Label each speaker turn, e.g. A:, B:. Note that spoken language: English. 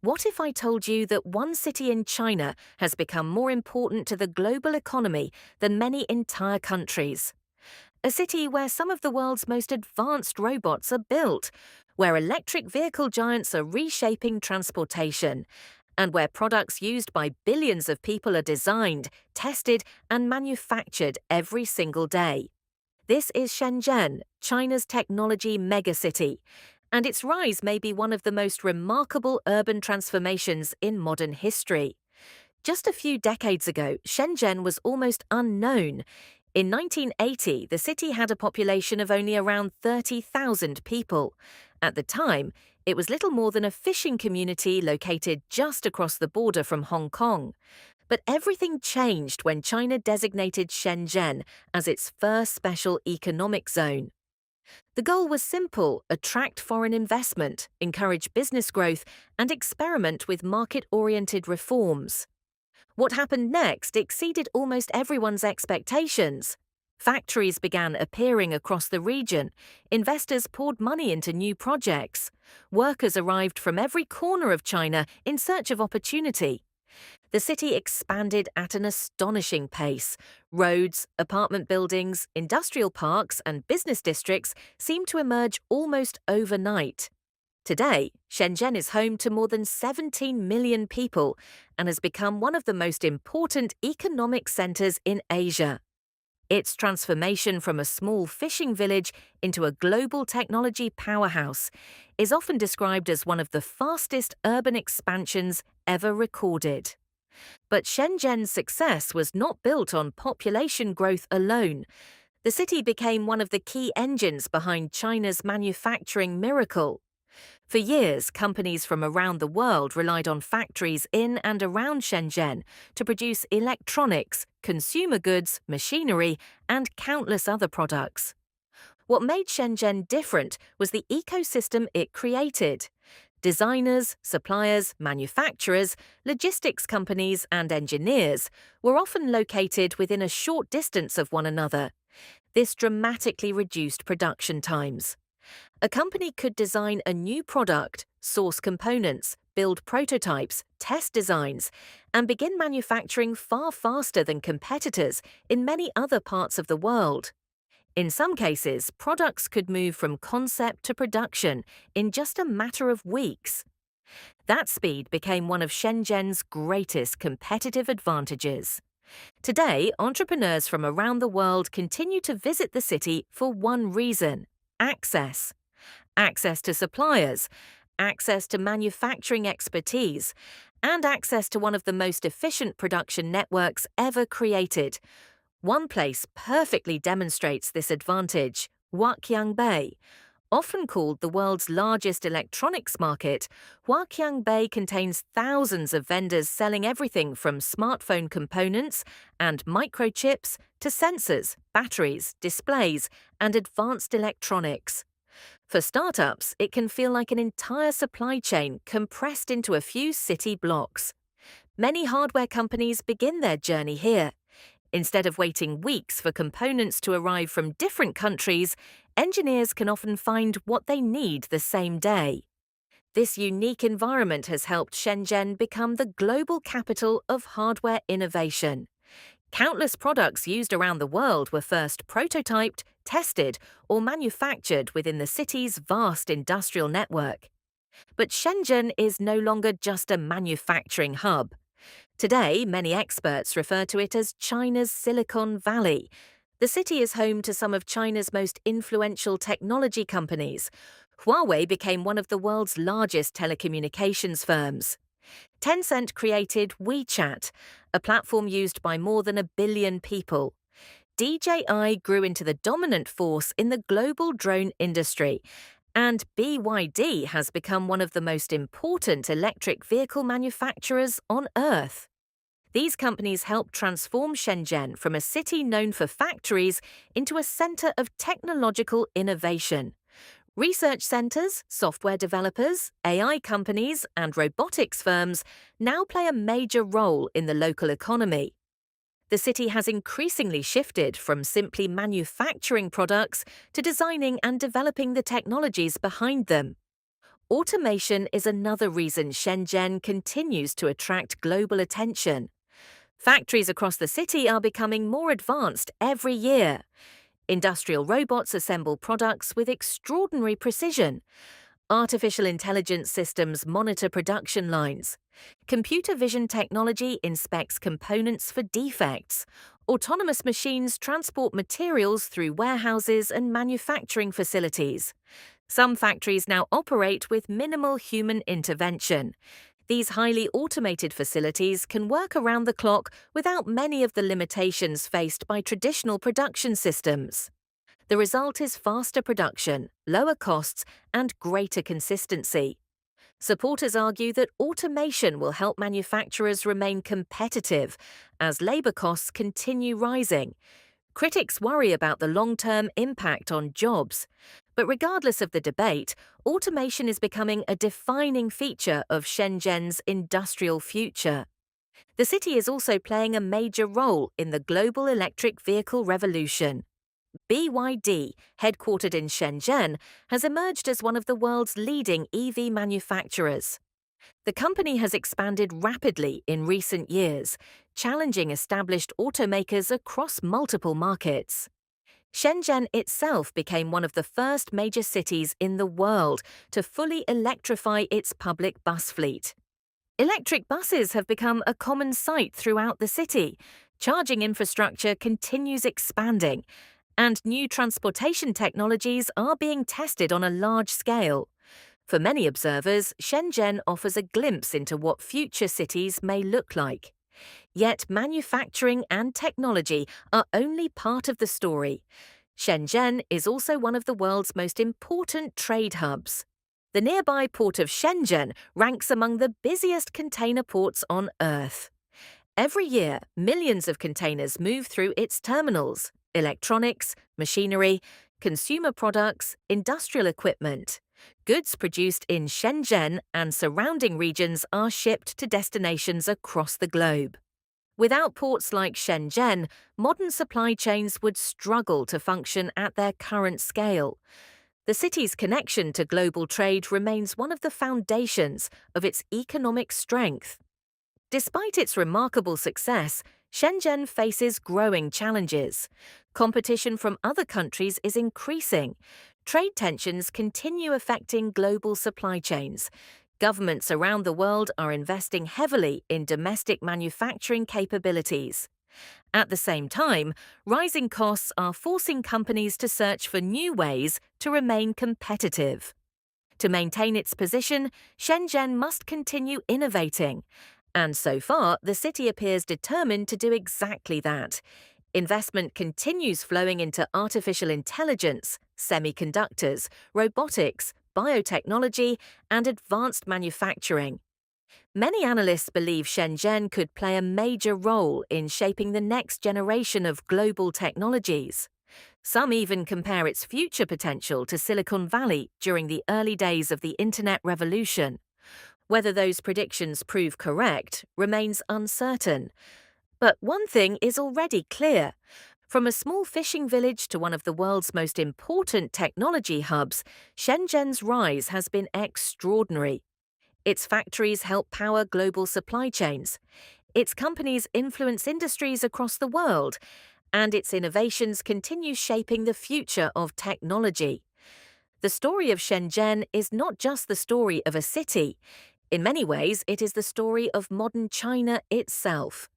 A: What if I told you that one city in China has become more important to the global economy than many entire countries? A city where some of the world's most advanced robots are built, where electric vehicle giants are reshaping transportation, and where products used by billions of people are designed, tested, and manufactured every single day. This is Shenzhen, China's technology megacity, and its rise may be one of the most remarkable urban transformations in modern history. Just a few decades ago, Shenzhen was almost unknown. In 1980, the city had a population of only around 30,000 people. At the time, it was little more than a fishing community located just across the border from Hong Kong. But everything changed when China designated Shenzhen as its first special economic zone. The goal was simple: attract foreign investment, encourage business growth, and experiment with market-oriented reforms. What happened next exceeded almost everyone's expectations. Factories began appearing across the region, investors poured money into new projects, workers arrived from every corner of China in search of opportunity. The city expanded at an astonishing pace. Roads, apartment buildings, industrial parks, and business districts seemed to emerge almost overnight. Today, Shenzhen is home to more than 17 million people and has become one of the most important economic centers in Asia. Its transformation from a small fishing village into a global technology powerhouse is often described as one of the fastest urban expansions ever recorded. But Shenzhen's success was not built on population growth alone. The city became one of the key engines behind China's manufacturing miracle. For years, companies from around the world relied on factories in and around Shenzhen to produce electronics, consumer goods, machinery, and countless other products. What made Shenzhen different was the ecosystem it created. Designers, suppliers, manufacturers, logistics companies, and engineers were often located within a short distance of one another. This dramatically reduced production times. A company could design a new product, source components, build prototypes, test designs, and begin manufacturing far faster than competitors in many other parts of the world. In some cases, products could move from concept to production in just a matter of weeks. That speed became one of Shenzhen's greatest competitive advantages. Today, entrepreneurs from around the world continue to visit the city for one reason: access. Access to suppliers, access to manufacturing expertise, and access to one of the most efficient production networks ever created. One place perfectly demonstrates this advantage: Huaqiangbei. Often called the world's largest electronics market, Huaqiangbei contains thousands of vendors selling everything from smartphone components and microchips to sensors, batteries, displays, and advanced electronics. For startups, it can feel like an entire supply chain compressed into a few city blocks. Many hardware companies begin their journey here. Instead of waiting weeks for components to arrive from different countries, engineers can often find what they need the same day. This unique environment has helped Shenzhen become the global capital of hardware innovation. Countless products used around the world were first prototyped, tested, or manufactured within the city's vast industrial network. But Shenzhen is no longer just a manufacturing hub. Today, many experts refer to it as China's Silicon Valley. The city is home to some of China's most influential technology companies. Huawei became one of the world's largest telecommunications firms. Tencent created WeChat, a platform used by more than 1 billion people. DJI grew into the dominant force in the global drone industry, and BYD has become one of the most important electric vehicle manufacturers on Earth. These companies help transform Shenzhen from a city known for factories into a center of technological innovation. Research centers, software developers, AI companies, and robotics firms now play a major role in the local economy. The city has increasingly shifted from simply manufacturing products to designing and developing the technologies behind them. Automation is another reason Shenzhen continues to attract global attention. Factories across the city are becoming more advanced every year. Industrial robots assemble products with extraordinary precision. Artificial intelligence systems monitor production lines. Computer vision technology inspects components for defects. Autonomous machines transport materials through warehouses and manufacturing facilities. Some factories now operate with minimal human intervention. These highly automated facilities can work around the clock without many of the limitations faced by traditional production systems. The result is faster production, lower costs, and greater consistency. Supporters argue that automation will help manufacturers remain competitive as labor costs continue rising. Critics worry about the long-term impact on jobs. But regardless of the debate, automation is becoming a defining feature of Shenzhen's industrial future. The city is also playing a major role in the global electric vehicle revolution. BYD, headquartered in Shenzhen, has emerged as one of the world's leading EV manufacturers. The company has expanded rapidly in recent years, challenging established automakers across multiple markets. Shenzhen itself became one of the first major cities in the world to fully electrify its public bus fleet. Electric buses have become a common sight throughout the city. Charging infrastructure continues expanding, and new transportation technologies are being tested on a large scale. For many observers, Shenzhen offers a glimpse into what future cities may look like. Yet manufacturing and technology are only part of the story. Shenzhen is also one of the world's most important trade hubs. The nearby port of Shenzhen ranks among the busiest container ports on Earth. Every year, millions of containers move through its terminals: electronics, machinery, consumer products, industrial equipment. Goods produced in Shenzhen and surrounding regions are shipped to destinations across the globe. Without ports like Shenzhen, modern supply chains would struggle to function at their current scale. The city's connection to global trade remains one of the foundations of its economic strength. Despite its remarkable success, Shenzhen faces growing challenges. Competition from other countries is increasing. Trade tensions continue affecting global supply chains. Governments around the world are investing heavily in domestic manufacturing capabilities. At the same time, rising costs are forcing companies to search for new ways to remain competitive. To maintain its position, Shenzhen must continue innovating. And so far, the city appears determined to do exactly that. Investment continues flowing into artificial intelligence, semiconductors, robotics, biotechnology, and advanced manufacturing. Many analysts believe Shenzhen could play a major role in shaping the next generation of global technologies. Some even compare its future potential to Silicon Valley during the early days of the Internet revolution. Whether those predictions prove correct remains uncertain. But one thing is already clear. From a small fishing village to one of the world's most important technology hubs, Shenzhen's rise has been extraordinary. Its factories help power global supply chains. Its companies influence industries across the world, and its innovations continue shaping the future of technology. The story of Shenzhen is not just the story of a city. In many ways, it is the story of modern China itself.